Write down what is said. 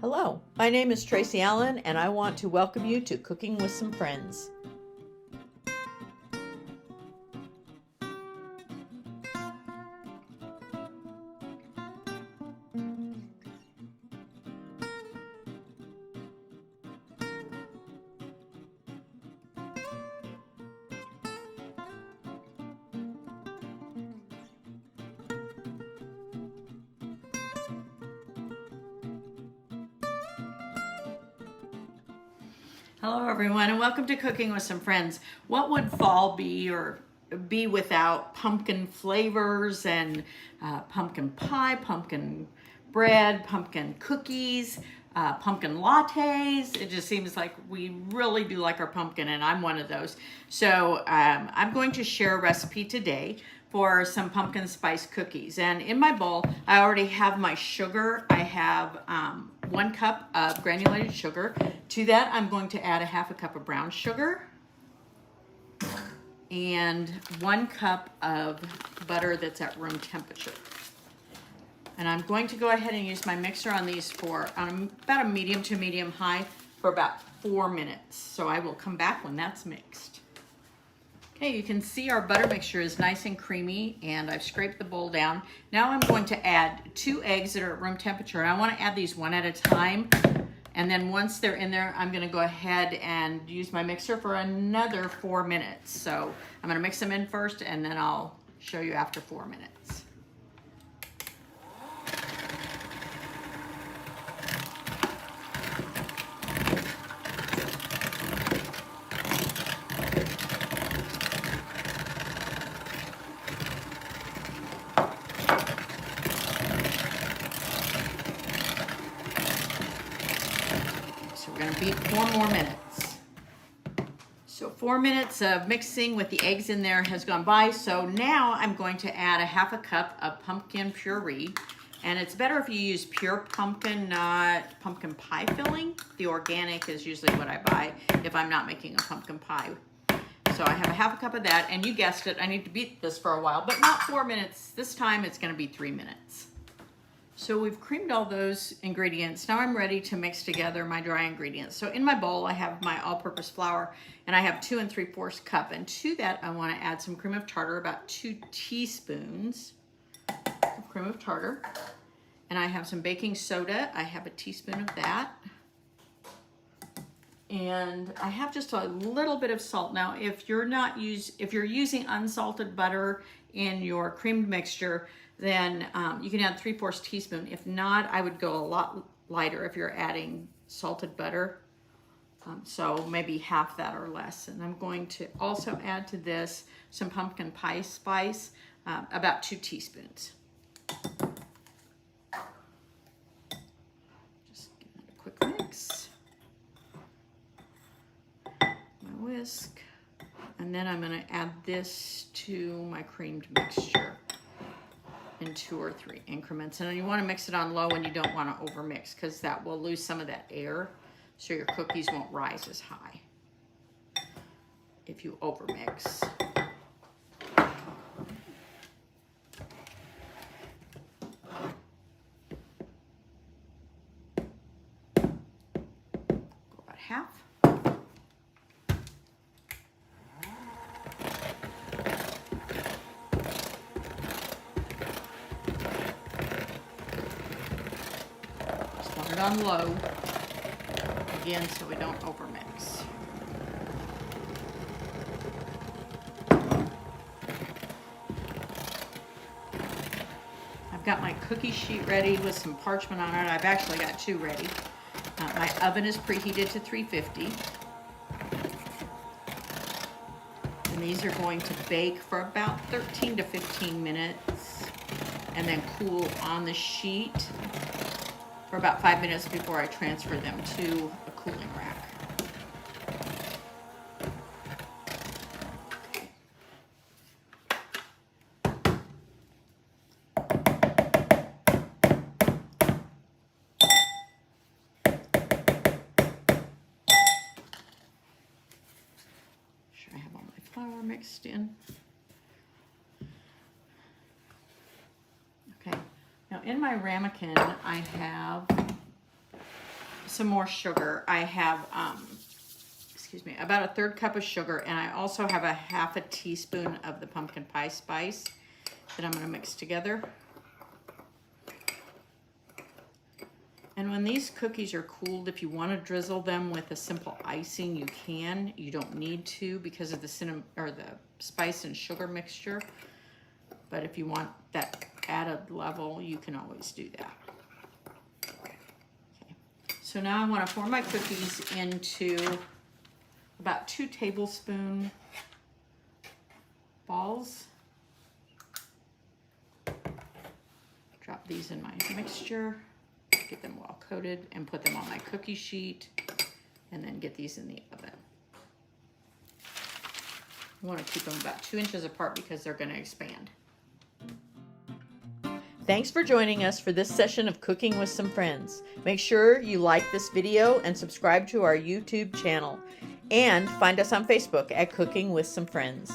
Hello, my name is Tracy Allen, and I want to welcome you to Cooking with Some Friends. Hello everyone, and welcome to Cooking with Some Friends. What would fall be without pumpkin flavors and pumpkin pie, pumpkin bread, pumpkin cookies, pumpkin lattes? It just seems like we really do like our pumpkin, and I'm one of those. So I'm going to share a recipe today for some pumpkin spice cookies. And in my bowl, I already have my sugar. I have 1 cup of granulated sugar. To that, I'm going to add a half a cup of brown sugar and 1 cup of butter that's at room temperature. And I'm going to go ahead and use my mixer on these for about a medium to medium high for about 4 minutes. So I will come back when that's mixed. Okay, you can see our butter mixture is nice and creamy, and I've scraped the bowl down. Now I'm going to add 2 eggs that are at room temperature, and I want to add these one at a time. And then once they're in there, I'm going to go ahead and use my mixer for another 4 minutes. So I'm going to mix them in first, and then I'll show you after 4 minutes. We're going to beat 4 more minutes. So 4 minutes of mixing with the eggs in there has gone by. So now I'm going to add a half a cup of pumpkin puree. And it's better if you use pure pumpkin, not pumpkin pie filling. The organic is usually what I buy if I'm not making a pumpkin pie. So I have a half a cup of that. And you guessed it, I need to beat this for a while, but not 4 minutes. This time it's going to be 3 minutes. So we've creamed all those ingredients. Now I'm ready to mix together my dry ingredients. So in my bowl, I have my all-purpose flour, and I have 2 3/4 cup. And to that, I want to add some cream of tartar, about 2 teaspoons of cream of tartar. And I have some baking soda. I have a teaspoon of that. And I have just a little bit of salt. Now, if you're using unsalted butter in your creamed mixture, then you can add 3/4 teaspoon. If not, I would go a lot lighter if you're adding salted butter. So maybe half that or less. And I'm going to also add to this some pumpkin pie spice, about 2 teaspoons. Just give it a quick mix. My whisk. And then I'm going to add this to my creamed mixture in 2 or 3 increments. And you want to mix it on low, and you don't want to overmix because that will lose some of that air, so your cookies won't rise as high if you overmix. Go about half. It on low again so we don't overmix. I've got my cookie sheet ready with some parchment on it. I've actually got 2 ready. My oven is preheated to 350. And these are going to bake for about 13 to 15 minutes and then cool on the sheet for about 5 minutes before I transfer them to a cooling rack. Make sure I have all my flour mixed in. Okay, now in my ramekin I have some more sugar. I have, excuse me, about a 1/3 cup of sugar, and I also have a 1/2 teaspoon of the pumpkin pie spice that I'm going to mix together. And when these cookies are cooled, if you want to drizzle them with a simple icing, you can. You don't need to because of the cinnamon or the spice and sugar mixture. But if you want that added level, you can always do that. Okay. So now I want to form my cookies into about 2 tablespoon balls. Drop these in my mixture. Get them well coated and put them on my cookie sheet, and then get these in the oven. You want to keep them about 2 inches apart because they're going to expand. Thanks for joining us for this session of Cooking with Some Friends. Make sure you like this video and subscribe to our YouTube channel, and find us on Facebook at Cooking with Some Friends.